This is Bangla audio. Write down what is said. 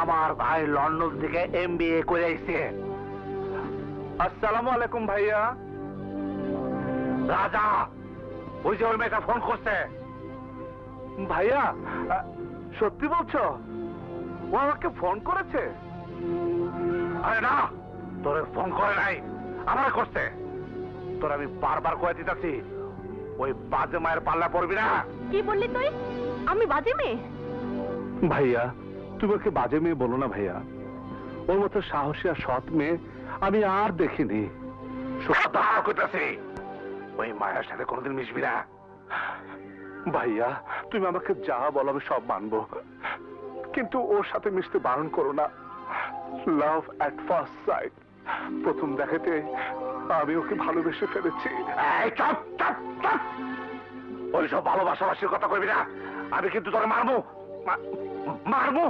আমার ভাই লন্ডন থেকে MBA করে আইছে। আসসালামু আলাইকুম ভাইয়া। রাজা, ওই যে ওই মেয়েটা ফোন করছে। ভাইয়া সত্যি বলছো? ও আমাকে ফোন করেছে? আরে না, তোরে ফোন করে নাই, আমার করছে। তোর আমি বারবার কয়ে দিতেছি, ওই বাজে মায়ের পাল্লা পড়বি না। কি বললি তুই? আমি বাজে মেয়ে? ভাইয়া তুমি ওকে বাজে মেয়ে বলো না ভাইয়া। ওর মতো সাহসী আর সৎ মেয়ে আমি আর দেখিনি। করতেছি, ওই মায়ের সাথে কোনোদিন মিশবি না। ভাইয়া তুমি আমাকে যা বলো আমি সব মানবো, কিন্তু ওর সাথে মিশতে বারণ করো না। লাভ এট ফার্স্ট সাইট, প্রথম দেখাতে আমি ওকে ভালোবেসে ফেলেছি। এই চুপ চুপ চুপ, ওইসব ভালোবাসাবাসির কথা কইবি না। আমি কিন্তু তোরে মারবো, মারবো।